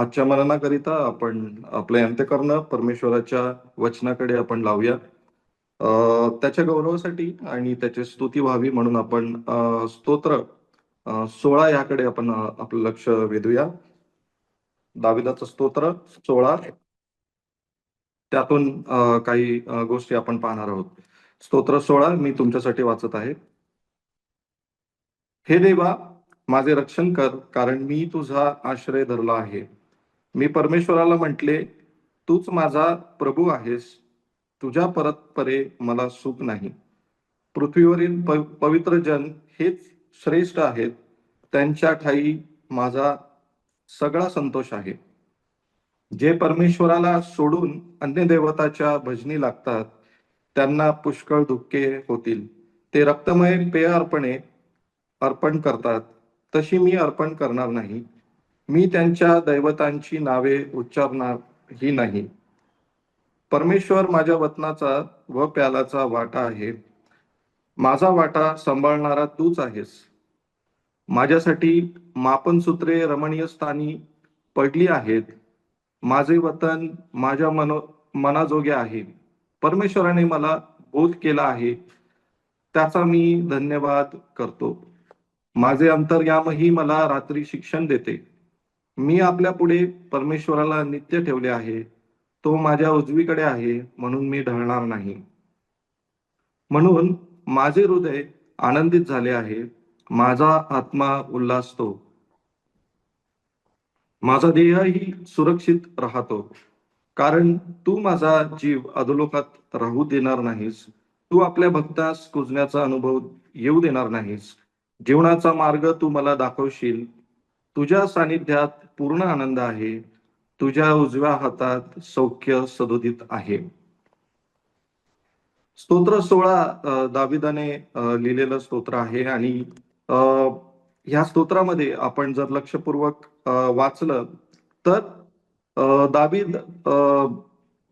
आजच्या मननाकरिता आपण आपले अंतःकरण परमेश्वराच्या वचनाकडे आपण लावूया. त्याच्या गौरवासाठी आणि त्याची स्तुती व्हावी म्हणून आपण स्तोत्र 16 याकडे आपण आपलं लक्ष वेधूया. दाविदाचं स्तोत्र 16 त्यातून काही गोष्टी आपण पाहणार आहोत. स्तोत्र 16 मी तुमच्यासाठी वाचत आहे. हे देवा, माझे रक्षण कर, कारण मी तुझा आश्रय धरला आहे. मी परमेश्वराला म्हटले, तूच माझा प्रभू आहेस. तुझ्या परतपरे मला सुख नाही. पृथ्वीवरील पवित्र जन हेच श्रेष्ठ आहेत. त्यांच्या ठाई माझा सगळा संतोष आहे. जे परमेश्वराला सोडून अन्य देवताच्या भजनी लागतात, त्यांना पुष्कळ दुःखे होतील. ते रक्तमय पेय अर्पण करतात, तशी मी अर्पण करणार नाही. मी त्यांच्या दैवतांची नावे उच्चारणार ही नाही. परमेश्वर माझ्या वतनाचा व प्यालाचा वाटा आहे. माझा वाटा सांभाळणारा तूच आहेस. माझ्यासाठी मापनसूत्रे रमणीय स्थानी पडली आहेत. माझे वतन माझ्या मनाजोगे आहे. परमेश्वराने मला बोध केला आहे, त्याचा मी धन्यवाद करतो. माझे अंतर्यामही मला रात्री शिक्षण देते. मी आपल्या पुढे परमेश्वराला नित्य ठेवले आहे. तो माझ्या उजवीकडे आहे, म्हणून मी ढळणार नाही. म्हणून माझे हृदय आनंदित झाले आहे, माझा आत्मा उल्हासतो. माझा देहही सुरक्षित राहतो, कारण तू माझा जीव अधोलोकात राहू देणार नाहीस. तू आपल्या भक्तास कुजण्याचा अनुभव येऊ देणार नाहीस. जीवनाचा मार्ग तू मला दाखवशील. तुझ्या सानिध्यात पूर्ण आनंद आहे. तुझ्या उजव्या हातात सौख्य सदोदित आहे. स्तोत्र 16 दाविदाने लिहिलेलं स्तोत्र आहे आणि ह्या स्तोत्रामध्ये आपण जर लक्षपूर्वक वाचलं तर दावीद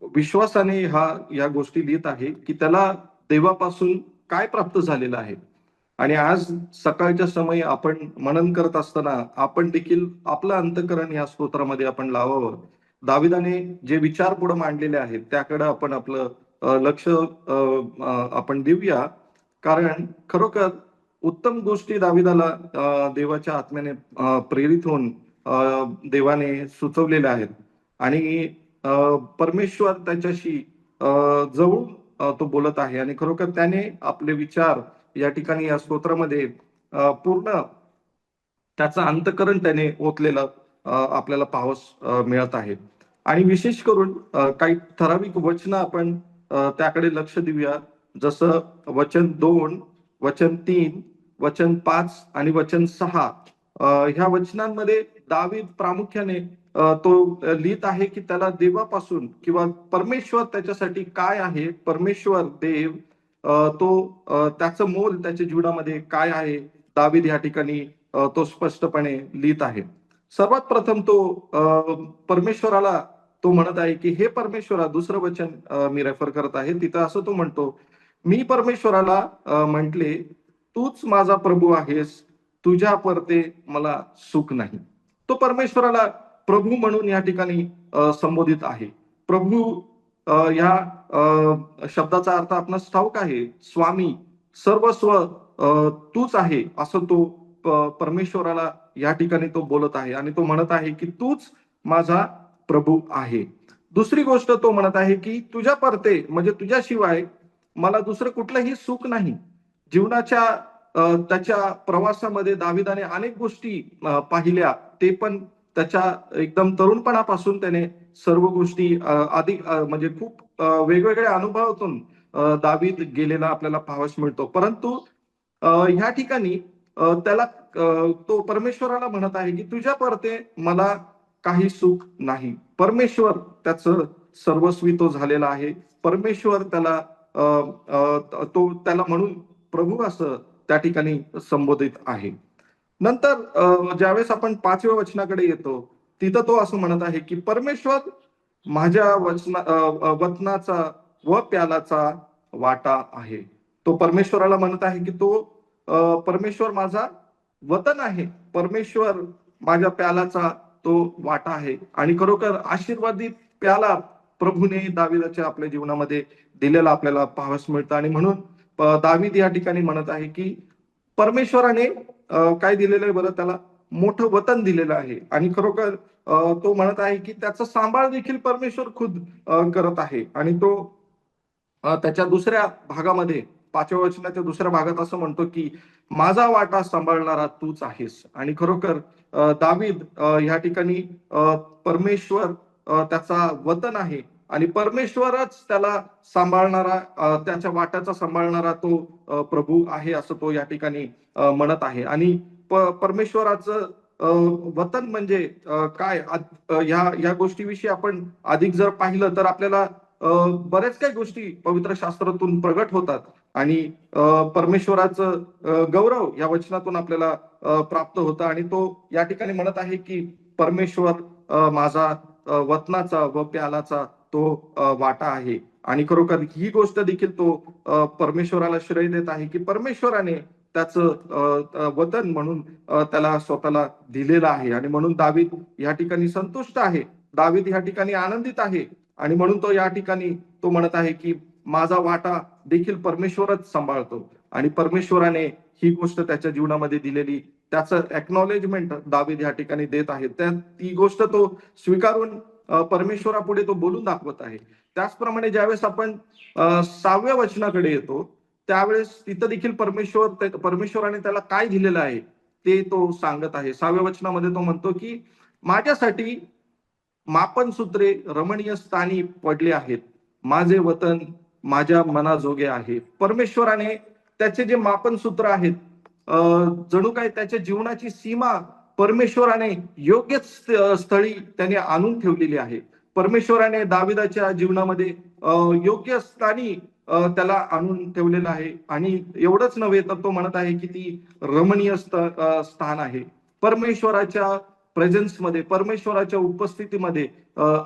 विश्वासाने या गोष्टी लिहित आहे की त्याला देवापासून काय प्राप्त झालेलं आहे. आणि आज सकाळच्या समयी आपण मनन करत असताना आपण देखील आपलं अंतःकरण या स्तोत्रामध्ये आपण लावावं. दाविदाने जे विचार पुढे मांडलेले आहेत त्याकडे आपण आपलं लक्ष आपण देऊया. कारण खरोखर उत्तम गोष्टी दाविदाला देवाच्या आत्म्याने प्रेरित होऊन देवाने सुचवलेल्या आहेत आणि परमेश्वर त्याच्याशी जवळ तो बोलत आहे आणि खरोखर त्याने आपले विचार या ठिकाणी या स्तोत्रामध्ये पूर्ण त्याचं अंतःकरण त्याने ओतलेलं आपल्याला पाहावस मिळत आहे. आणि विशेष करून काही ठराविक वचन आपण त्याकडे लक्ष देऊया. जसं वचन 2, वचन 3, वचन 5 आणि वचन 6 ह्या वचनांमध्ये दावीद प्रामुख्याने तो लिहित आहे की त्याला देवापासून किंवा परमेश्वर त्याच्यासाठी काय आहे, परमेश्वर देव तो त्याचं मोल त्याच्या जीवनामध्ये काय आहे, दावीद या ठिकाणी तो स्पष्टपणे लिहित आहे. सर्वात प्रथम तो परमेश्वराला तो म्हणत आहे की हे परमेश्वरा, दुसरं वचन मी रेफर करत आहे तिथं असं तो म्हणतो, मी परमेश्वराला म्हटले, तूच माझा प्रभू आहेस. तुझ्या परते मला सुख नाही. तो परमेश्वराला प्रभू म्हणून या ठिकाणी संबोधित आहे. प्रभू या शब्दाचा अर्थ आपणास ठाऊक आहे. स्वामी, सर्वस्व तूच आहे असं तो परमेश्वराला या ठिकाणी तो बोलत आहे आणि तो म्हणत आहे की तूच माझा प्रभू आहे. दुसरी गोष्ट तो म्हणत आहे की तुझ्या परते म्हणजे तुझ्याशिवाय मला दुसरं कुठलंही सुख नाही. जीवनाच्या त्याच्या प्रवासामध्ये दाविदाने अनेक गोष्टी पाहिल्या. ते पण त्याच्या एकदम तरुणपणापासून त्याने सर्व गोष्टी अधिक म्हणजे खूप वेगवेगळ्या अनुभवातून दावीद गेलेला आपल्याला पाहावयास मिळतो. परंतु ह्या ठिकाणी त्याला तो परमेश्वराला म्हणत आहे की तुझ्या परते मला काही सुख नाही. परमेश्वर त्याचं सर्वस्वी तो झालेला आहे. परमेश्वर त्याला तो त्याला म्हणून प्रभू असं त्या ठिकाणी संबोधित आहे. नंतर ज्यावेळेस आपण 5व्या वचनाकडे येतो तिथं तो असं म्हणत आहे की परमेश्वर माझ्या वचनाचा व प्यालाचा वाटा आहे. तो परमेश्वराला म्हणत आहे की तो परमेश्वर माझा वतन आहे. परमेश्वर माझ्या प्यालाचा तो वाटा आहे. आणि खरोखर आशीर्वादित प्याला प्रभूने दाविदाच्या आपल्या जीवनामध्ये दिलेला आपल्याला पाहावयास मिळतं. आणि म्हणून दावीद या ठिकाणी म्हणत आहे की परमेश्वराने काय दिलेलं आहे बरं, त्याला मोठं वतन दिलेलं आहे. आणि खरोखर तो म्हणत आहे की त्याचा सांभाळ देखील परमेश्वर खुद करत आहे. आणि तो त्याच्या दुसऱ्या भागामध्ये 5व्या वचनाच्या दुसऱ्या भागात असं म्हणतो की माझा वाटा सांभाळणारा तूच आहेस. आणि खरोखर दावीद ह्या ठिकाणी परमेश्वर त्याचा वतन आहे आणि परमेश्वरच त्याला सांभाळणारा, त्याच्या वाट्याचा सांभाळणारा तो प्रभू आहे असं तो या ठिकाणी म्हणत आहे. आणि परमेश्वराचं वतन म्हणजे काय, ह्या गोष्टीविषयी आपण अधिक जर पाहिलं तर आपल्याला बऱ्याच काही गोष्टी पवित्र शास्त्रातून प्रगट होतात. आणि परमेश्वराचं गौरव या वचनातून आपल्याला प्राप्त होतं. आणि तो या ठिकाणी म्हणत आहे की परमेश्वर माझा वतनाचा व प्यालाचा तो वाटा आहे. आणि खरोखर ही गोष्ट देखील तो परमेश्वराला श्रेय देत आहे की परमेश्वराने त्याचं वतन म्हणून त्याला स्वतःला दिलेलं आहे. आणि म्हणून दावीद या ठिकाणी संतुष्ट आहे, दावीद या ठिकाणी आनंदित आहे. आणि म्हणून तो या ठिकाणी तो म्हणत आहे की माझा वाटा देखील परमेश्वरच सांभाळतो. आणि परमेश्वराने ही गोष्ट त्याच्या जीवनामध्ये दिलेली, त्याचं एक्नॉलेजमेंट दावीद या ठिकाणी देत आहे. ती गोष्ट तो स्वीकारून परमेश्वरापुढे तो बोलून दाखवत आहे. त्याचप्रमाणे ज्यावेळेस आपण 6व्या वचनाकडे येतो त्यावेळेस तिथं देखील परमेश्वराने त्याला काय दिलेलं आहे ते तो सांगत आहे. 6व्या वचनामध्ये तो म्हणतो की माझ्यासाठी मापनसूत्रे रमणीय स्थानी पडले आहेत, माझे वतन माझ्या मनाजोगे आहे. परमेश्वराने त्याचे जे मापनसूत्र आहेत, जणू काय त्याच्या जीवनाची सीमा परमेश्वराने योग्य स्थळी त्याने आणून ठेवलेली आहे. परमेश्वराने दाविदाच्या जीवनामध्ये योग्य स्थानी त्याला आणून ठेवलेलं आहे. आणि एवढंच नव्हे तर तो म्हणत आहे की ती रमणीय स्थान आहे. परमेश्वराच्या प्रेझेन्समध्ये, परमेश्वराच्या उपस्थितीमध्ये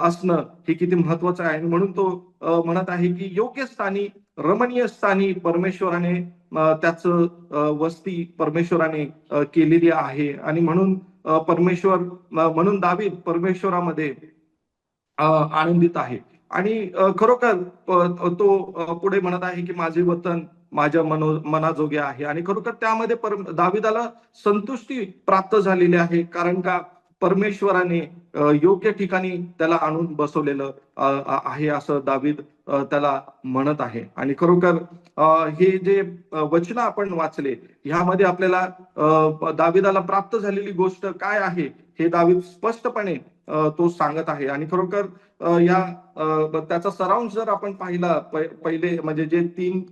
असणं हे किती महत्वाचं आहे. आणि म्हणून तो म्हणत आहे की योग्य स्थानी, रमणीय स्थानी परमेश्वराने त्याचं वस्ती परमेश्वराने केलेली आहे. आणि म्हणून परमेश्वर, म्हणून दावीद परमेश्वरामध्ये आनंदित आहे. आणि खरोखर तो पुढे म्हणत आहे की माझे वतन माझ्या मनाजोगे आहे. आणि खरोखर त्यामध्ये दाविदाला संतुष्टी प्राप्त झालेली आहे, कारण का परमेश्वराने योग्य ठिकाणी त्याला आणून बसवलेलं आहे असं दावीद त्याला म्हणत आहे. आणि खरोखर हे जे वचन आपण वाचले ह्यामध्ये आपल्याला दाविदाला प्राप्त झालेली गोष्ट काय आहे हे दावीद स्पष्टपणे तो सांगत आहे. आणि खरोखर त्याचा सारांश जर आपण पाहिला, पहिले म्हणजे जे 3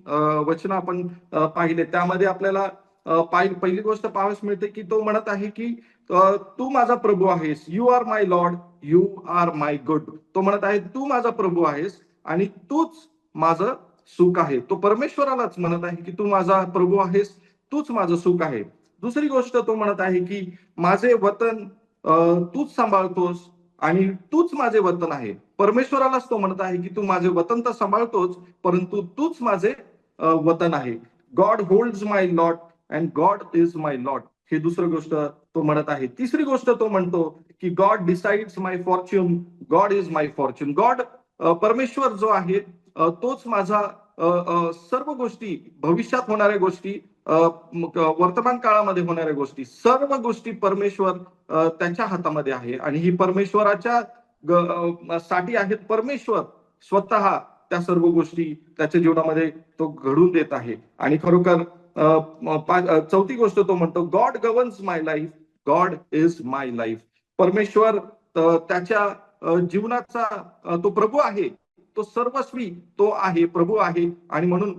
वचन आपण पाहिले त्यामध्ये आपल्याला पहिली गोष्ट पाहावयास मिळते की तो म्हणत आहे की तू माझा प्रभू आहेस, you are my lord, you are my good. तो म्हणत आहे तू माझा प्रभू आहेस आणि तूच माझं सुख आहे. तो परमेश्वरालाच म्हणत आहे की तू माझा प्रभू आहेस, तूच माझं सुख आहे. दुसरी गोष्ट तो म्हणत आहे की माझे वतन तूच सांभाळतोस आणि तूच माझे वतन आहे. परमेश्वरालाच तो म्हणत आहे की तू माझे वतन तर सांभाळतोच, परंतु तूच माझे वतन आहे. God holds my lot and God is my lot. ही दुसरी गोष्ट तो म्हणत आहे. तिसरी गोष्ट तो म्हणतो की God decides my Fortune, God is my Fortune. God, परमेश्वर जो आहे तोच माझा सर्व गोष्टी, भविष्यात होणाऱ्या गोष्टी, वर्तमान काळामध्ये होणाऱ्या गोष्टी, सर्व गोष्टी परमेश्वर त्यांच्या हातामध्ये आहे. आणि ही परमेश्वराच्या साठी आहेत. परमेश्वर स्वतः त्या सर्व गोष्टी त्याच्या जीवनामध्ये तो घडून देत आहे. आणि खरोखर चौथी गोष्ट तो म्हणतो God governs my life, God is my life. परमेश्वर त्याच्या जीवनाचा तो प्रभू आहे, तो सर्वस्वी तो आहे, प्रभू आहे. आणि म्हणून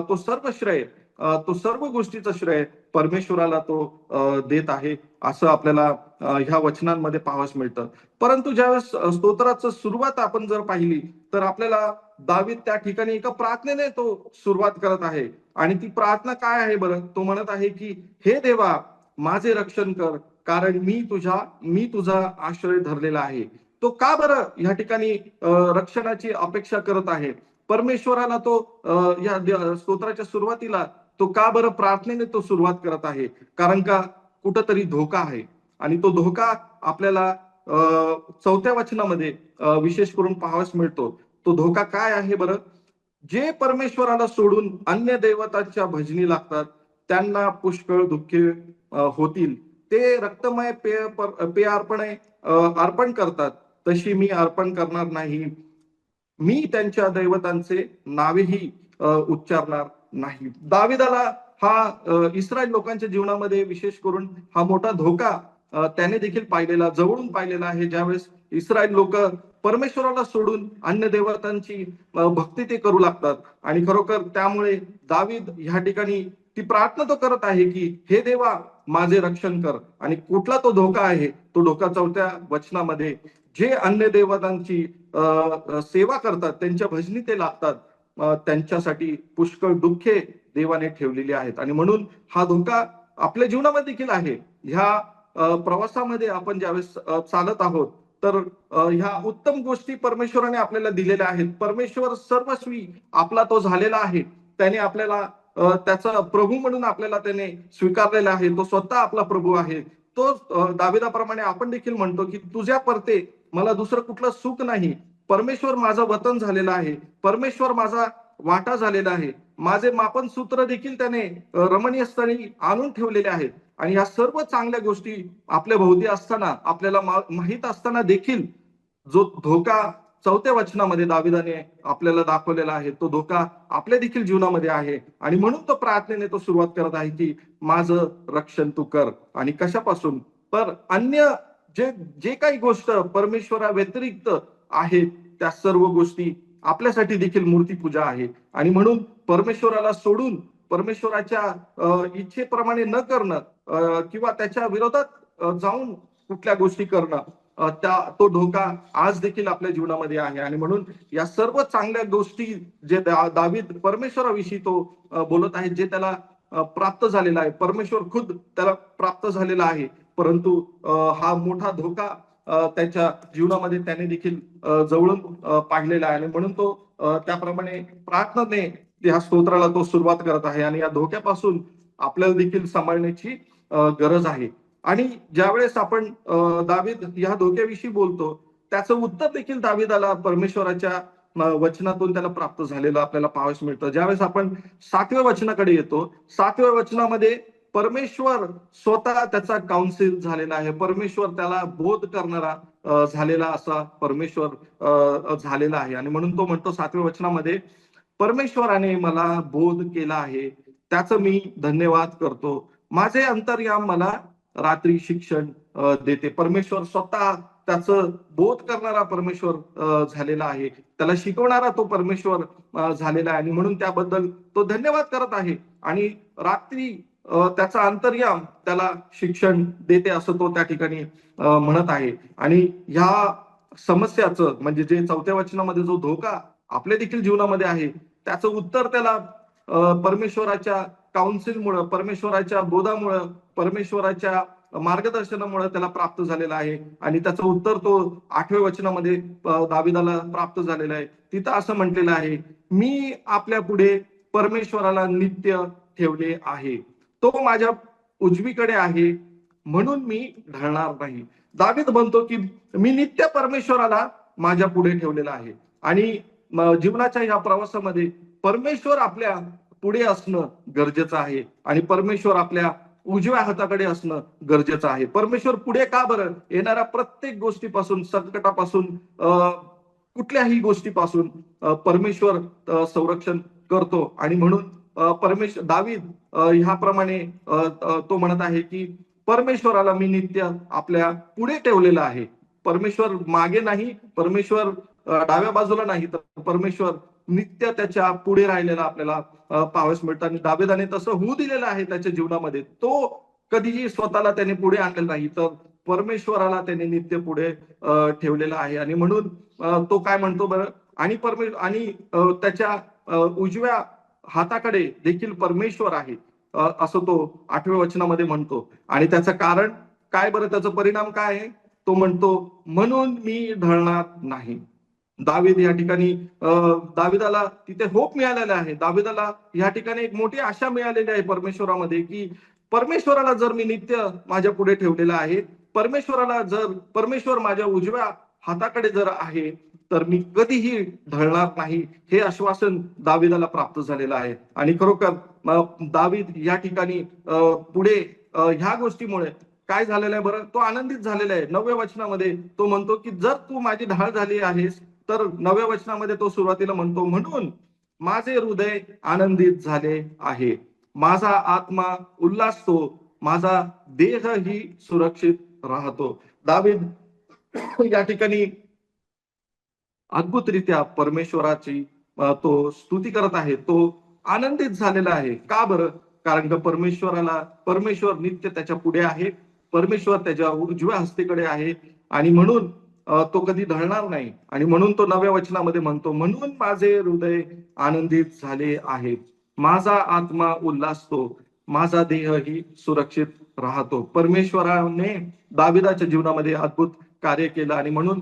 तो सर्व श्रेय, तो सर्व गोष्टीचं श्रेय परमेश्वराला तो देत आहे असं आपल्याला ह्या वचनांमध्ये पाहावयास मिळतं. परंतु ज्यावेळेस स्तोत्राचं सुरुवात आपण जर पाहिली तर आपल्याला दावीद त्या ठिकाणी एका प्रार्थनेने तो सुरुवात करत आहे. आणि ती प्रार्थना काय आहे बरं? तो म्हणत आहे की हे देवा माझे रक्षण कर, कारण मी तुझा आश्रय धरलेला आहे. तो का बरं ह्या ठिकाणी रक्षणाची अपेक्षा करत आहे? परमेश्वराला तो या स्तोत्राच्या सुरुवातीला तो का बरं प्रार्थनेने तो सुरुवात करत आहे? कारण का कुठंतरी धोका आहे. आणि तो धोका आपल्याला 4थ्या वचनामध्ये विशेष करून पाहावयास मिळतो. तो धोका काय आहे बरं? जे परमेश्वराला सोडून अन्य देवतांच्या भजनी लागतात त्यांना पुष्कळ दुःखे होतील. ते रक्तमय पेय अर्पण करतात, तशी मी अर्पण करणार नाही. मी त्यांच्या दैवतांचे नावेही उच्चारणार नाही. दाविदाला हा इस्रायल लोकांच्या जीवनामध्ये विशेष करून हा मोठा धोका त्याने देखील पाहिलेला, जवळून पाहिलेला आहे. ज्यावेळेस इस्रायल लोक परमेश्वराला सोडून अन्य देवतांची भक्ती ते करू लागतात आणि खरोखर त्यामुळे दावीद ह्या ठिकाणी ती प्रार्थना तो करत आहे की हे देवा माझे रक्षण कर. आणि कुठला तो धोका आहे? तो धोका 4थ्या वचनामध्ये, जे अन्य देवतांची सेवा करतात, त्यांच्या भजनी ते लागतात, त्यांच्यासाठी पुष्कळ दुःखे देवाने ठेवलेली आहेत. आणि म्हणून हा धोका आपल्या जीवनामध्ये देखील आहे. ह्या प्रवासामध्ये आपण ज्यावेळेस चालत आहोत, तर ह्या उत्तम गोष्टी परमेश्वराने आपल्याला दिलेल्या आहेत. परमेश्वर सर्वस्वी आपला तो झालेला आहे. त्याने आपल्याला त्याचा प्रभू म्हणून आपल्याला त्याने स्वीकारलेला आहे. तो स्वतः आपला प्रभू आहे. तो दाविदाप्रमाणे आपण देखील म्हणतो की तुझ्या परते मला दुसरं कुठलं सुख नाही. परमेश्वर माझं वतन झालेलं आहे. परमेश्वर माझा वाटा झालेला आहे. माझे मापन सूत्र देखील त्याने रमणीय स्थळी आणून ठेवलेले आहेत. आणि या सर्व चांगल्या गोष्टी आपल्या भोवती असताना, आपल्याला माहित असताना देखील जो धोका 4थ्या वचनामध्ये दाविदाने आपल्याला दाखवलेला आहे, तो धोका आपल्या देखील जीवनामध्ये आहे. आणि म्हणून तो प्रार्थनेने तो सुरुवात करत आहे की माझं रक्षण तू कर. आणि कशापासून? तर अन्य जे जे काही गोष्ट परमेश्वरा व्यतिरिक्त आहेत, त्या सर्व गोष्टी आपल्यासाठी देखील मूर्तीपूजा आहे. आणि म्हणून परमेश्वराला सोडून, परमेश्वराच्या इच्छेप्रमाणे न करणं किंवा त्याच्या विरोधात जाऊन कुठल्या गोष्टी करणं, तो धोका आज देखील आपल्या जीवनामध्ये आहे. आणि म्हणून या सर्व चांगल्या गोष्टी जे दावीद परमेश्वराविषयी तो बोलत आहे, जे त्याला प्राप्त झालेला आहे, परमेश्वर खुद त्याला प्राप्त झालेला आहे. परंतु हा मोठा धोका त्याच्या जीवनामध्ये त्याने देखील जवळून पाहिलेला आहे. आणि म्हणून तो त्याप्रमाणे प्रार्थनेने या स्तोत्राला तो सुरुवात करत आहे. आणि या धोक्यापासून आपल्याला देखील सांभाळण्याची गरज आहे. आणि ज्यावेळेस आपण दावीद या धोक्याविषयी बोलतो, त्याचं उत्तर देखील दावीदाला परमेश्वराच्या वचनातून त्याला प्राप्त झालेलं आपल्याला पाहावयास मिळतं. ज्यावेळेस आपण 7व्या वचनाकडे येतो, 7व्या वचनामध्ये परमेश्वर स्वतः त्याचा काउन्सिल झालेला आहे. परमेश्वर त्याला बोध करणारा झालेला असा परमेश्वर झालेला आहे. आणि म्हणून तो म्हणतो 7व्या वचनामध्ये, परमेश्वराने मला बोध केला आहे, त्याचं मी धन्यवाद करतो. माझे अंतर्याम मला रात्री शिक्षण देते. परमेश्वर स्वतः त्याचं बोध करणारा परमेश्वर झालेला आहे. त्याला शिकवणारा तो परमेश्वर झालेला आहे. आणि म्हणून त्याबद्दल तो धन्यवाद करत आहे. आणि रात्री त्याचा अंतर्याम त्याला शिक्षण देते, असं तो त्या ठिकाणी म्हणत आहे. आणि ह्या समस्याचं, म्हणजे जे 4थ्या वचनामध्ये जो धोका आपल्या देखील जीवनामध्ये आहे, त्याचं उत्तर त्याला परमेश्वराच्या काउन्सिलमुळं, परमेश्वराच्या बोधामुळं, परमेश्वराच्या मार्गदर्शनामुळे त्याला प्राप्त झालेला आहे. आणि त्याचं उत्तर तो 8व्या वचनामध्ये दाविदाला प्राप्त झालेलं आहे. तिथं असं म्हटलेलं आहे, मी आपल्या पुढे परमेश्वराला नित्य ठेवले आहे. तो माझ्या उजवीकडे आहे, म्हणून मी ढळणार नाही. दावीद म्हणतो की मी नित्य परमेश्वराला माझ्या पुढे ठेवलेला आहे. आणि जीवनाच्या या प्रवासामध्ये परमेश्वर आपल्या पुढे असणं गरजेचं आहे. आणि परमेश्वर आपल्या उजव्या हाताकडे असणं गरजेचं आहे. परमेश्वर पुढे का बरं? येणाऱ्या प्रत्येक गोष्टीपासून, संकटापासून, कुठल्याही गोष्टीपासून परमेश्वर संरक्षण करतो. आणि म्हणून परमेश्वर दावीद ह्याप्रमाणे तो म्हणत आहे की परमेश्वराला मी नित्य आपल्या पुढे ठेवलेलं आहे. परमेश्वर मागे नाही, परमेश्वर डाव्या बाजूला नाही, तर परमेश्वर नित्य त्याच्या पुढे राहिलेला आपल्याला पाहावयास मिळतं. आणि दाविदाने तसं होऊ दिलेलं आहे त्याच्या जीवनामध्ये. तो कधीही स्वतःला त्याने पुढे आणलेलं नाही, तर परमेश्वराला त्याने नित्य पुढे ठेवलेला आहे. आणि म्हणून तो काय म्हणतो बरं? आणि त्याच्या उजव्या हाताकडे देखील परमेश्वर आहे, असं तो 8व्या वचनामध्ये म्हणतो. आणि त्याचं कारण काय बरं? त्याचा परिणाम काय आहे? तो म्हणतो, म्हणून मी ढळणार नाही. दावीद या ठिकाणी दाविदाला तिथे होप मिळालेला आहे. दाविदाला या ठिकाणी एक मोठी आशा मिळालेली आहे परमेश्वरामध्ये, की परमेश्वराला जर मी नित्य माझ्या पुढे ठेवलेला आहे, परमेश्वराला जर परमेश्वर माझ्या उजव्या हाताकडे जर आहे तर मी कधीही ढळणार नाही, हे आश्वासन दाविदाला प्राप्त झालेलं आहे. आणि खरोखर दावीद या ठिकाणी पुढे ह्या गोष्टीमुळे काय झालेलं आहे बरं, तो आनंदित झालेला आहे. 9व्या वचनामध्ये तो म्हणतो की जर तू माझी ढाल झाली आहेस, तर 9व्या वचनामध्ये तो सुरुवातीला म्हणतो, म्हणून माझे हृदय आनंदित झाले आहे, माझा आत्मा उल्हासतो, माझा देहही सुरक्षित राहतो. दावीद या ठिकाणी अद्भुतरित्या परमेश्वराची तो स्तुती करत आहे, तो आनंदित झालेला आहे. का बरं? कारण का परमेश्वर नित्य त्याच्या पुढे आहे, परमेश्वर त्याच्या उजव्या हस्तीकडे आहे आणि म्हणून तो कधी ढळणार नाही. आणि म्हणून तो 9व्या वचनामध्ये म्हणतो, म्हणून माझे हृदय आनंदित झाले आहे, माझा आत्मा उल्हासतो, माझा देहही सुरक्षित राहतो. परमेश्वराने दाविदाच्या जीवनामध्ये अद्भुत कार्य केलं आणि म्हणून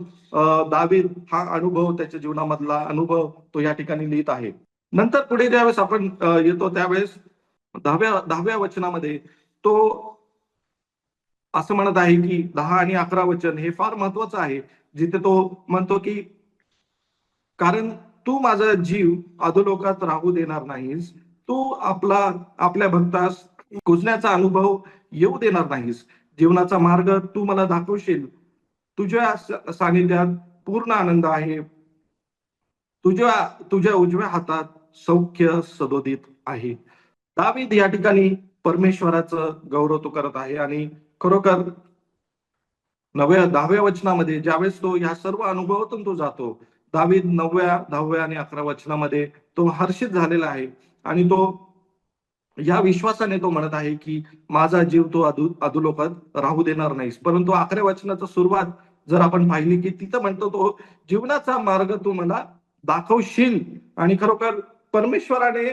दावीद हा अनुभव, त्याच्या जीवनामधला अनुभव तो या ठिकाणी लिहित आहे. नंतर पुढे ज्यावेळेस आपण येतो त्यावेळेस 10व्या वचनामध्ये तो असं म्हणत आहे की 10 आणि 11 वचन हे फार महत्वाचं आहे, जिथे तो म्हणतो की कारण तू माझा जीव अधोलोकात राहू देणार नाहीस, तू आपल्या भक्तास कुजण्याचा अनुभव येऊ देणार नाहीस, जीवनाचा मार्ग तू मला दाखवशील, तुझ्या सानिध्यात पूर्ण आनंद आहे, तुझ्या तुझ्या उजव्या हातात सौख्य सदोदित आहे. दावीद या ठिकाणी परमेश्वराचं गौरव तो करत आहे आणि खरोखर 10व्या वचनामध्ये ज्यावेळेस तो या सर्व अनुभवातून तो जातो, दावीद 9व्या 10व्या आणि 11 वचनामध्ये तो हर्षित झालेला आहे आणि तो या विश्वासाने तो म्हणत आहे की माझा जीव तो अधोलोकात राहू देणार नाहीस. परंतु 11व्या वचनाचा सुरुवात जर आपण पाहिली की तिथं म्हणतो तो जीवनाचा मार्ग तू मला दाखवशील. आणि खरोखर परमेश्वराने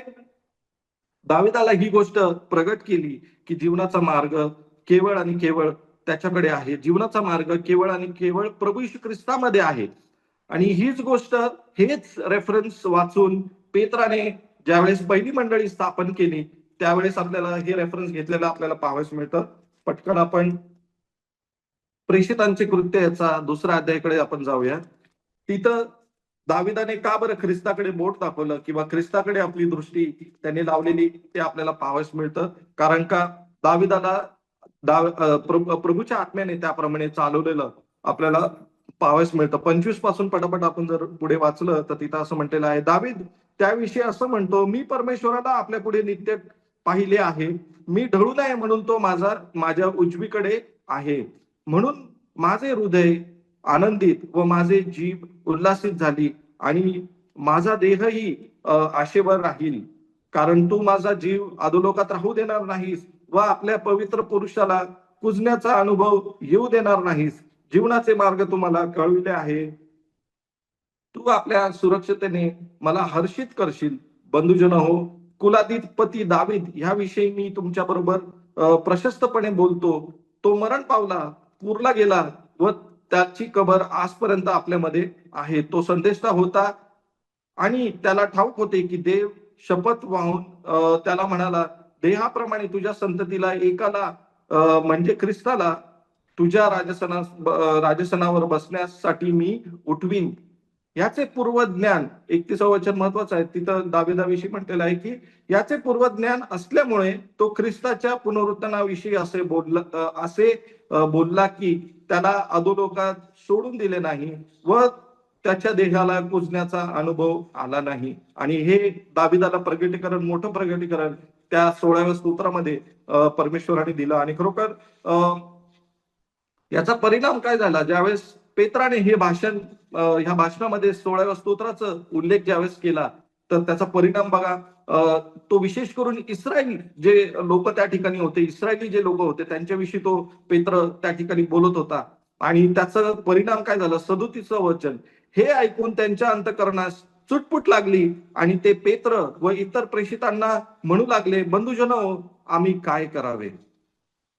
दाविदाला ही गोष्ट प्रगट केली की जीवनाचा मार्ग केवळ आणि केवळ त्याच्याकडे आहे, जीवनाचा मार्ग केवळ आणि केवळ प्रभू येशू ख्रिस्तामध्ये आहे. आणि हीच गोष्ट, हेच रेफरन्स वाचून पेत्राने ज्यावेळेस पहिली मंडळी स्थापन केली त्यावेळेस आपल्याला हे रेफरन्स घेतलेलं आपल्याला पाहावयास मिळतं. पटकन आपण प्रेषितांचे कृत्य याचा 2रा अध्यायाकडे आपण जाऊया. तिथं दाविदाने का बरं ख्रिस्ताकडे बोट दाखवलं किंवा ख्रिस्ताकडे आपली दृष्टी त्यांनी लावलेली ते आपल्याला पाहावयास मिळतं. कारण का दाविदाला प्रभूच्या आत्म्याने त्याप्रमाणे चालवलेलं आपल्याला पाहावयास मिळतं. 25 पासून पटापट आपण जर पुढे वाचलं तर तिथं असं म्हटलेलं आहे, दावीद त्याविषयी असं म्हणतो, मी परमेश्वराला आपल्या पुढे नित्य पाहिले आहे, मी ढळू नये म्हणून तो माझ्या उजवीकडे आहे, म्हणून माझे हृदय आनंदित व माझे जीभ उल्हासित झाली आणि माझा देहही आशेवर राहील, कारण तू माझा जीव अधोलोकात राहू देणार नाहीस व आपल्या पवित्र पुरुषाला कुजण्याचा अनुभव येऊ देणार नाहीस, जीवनाचे मार्ग तुम्हाला कळविले आहे, तू आपल्या सुरक्षतेने मला हर्षित करशील. बंधुजन हो, कुलाधिपती दावीद ह्याविषयी मी तुमच्या बरोबर प्रशस्तपणे बोलतो. तो मरण पावला, पुरला गेला व त्याची कबर आजपर्यंत आपल्यामध्ये आहे. तो संदेष्टा होता आणि त्याला ठाऊक होते की देव शपथ वाहून त्याला म्हणाला, देहाप्रमाणे तुझ्या संततीला एकाला म्हणजे ख्रिस्ताला तुझ्या राजसनावर बसण्यासाठी मी उठवीन. याचे पूर्वज्ञान 31वं वचन महत्वाचं आहे. तिथं दाविदाविषयी म्हटलेलं आहे की याचे पूर्वज्ञान असल्यामुळे तो ख्रिस्ताच्या पुनरुत्थानाविषयी असे बोलला की त्याला अधोलोकात सोडून दिले नाही व त्याच्या देहाला कुजण्याचा अनुभव आला नाही. आणि हे दाविदाला मोठं प्रगटीकरण त्या 16व्या स्तोत्रामध्ये परमेश्वराने दिलं. आणि खरोखर याचा परिणाम काय झाला, ज्यावेळेस पेत्राने हे भाषण ह्या भाषणामध्ये 16व्या स्तोत्राचा उल्लेख ज्यावेळेस केला तर त्याचा परिणाम बघा. तो विशेष करून इस्रायल जे लोक त्या ठिकाणी होते, इस्रायली जे लोक होते त्यांच्याविषयी तो पेत्र त्या ठिकाणी बोलत होता. आणि त्याचा परिणाम काय झाला, 37चं वचन, हे ऐकून त्यांच्या अंतःकरणास चुटपुट लागली आणि ते पेत्र व इतर प्रेषितांना म्हणू लागले, बंधुजनो आम्ही काय करावे.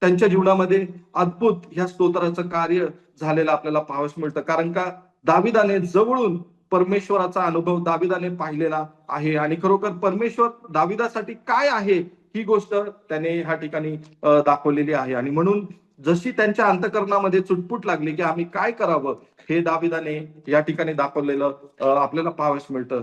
त्यांच्या जीवनामध्ये अद्भुत ह्या स्तोत्राचं कार्य झालेलं आपल्याला पाहावयास मिळतं. कारण का दाविदाने जवळून परमेश्वराचा अनुभव दाविदाने पाहिलेला आहे आणि खरोखर परमेश्वर दाविदासाठी काय आहे ही गोष्ट त्याने ह्या ठिकाणी दाखवलेली आहे. आणि म्हणून जशी त्यांच्या अंतःकरणामध्ये चुटपुट लागली की आम्ही काय करावं, हे दाविदाने या ठिकाणी दाखवलेलं आपल्याला पाहावयास मिळतं.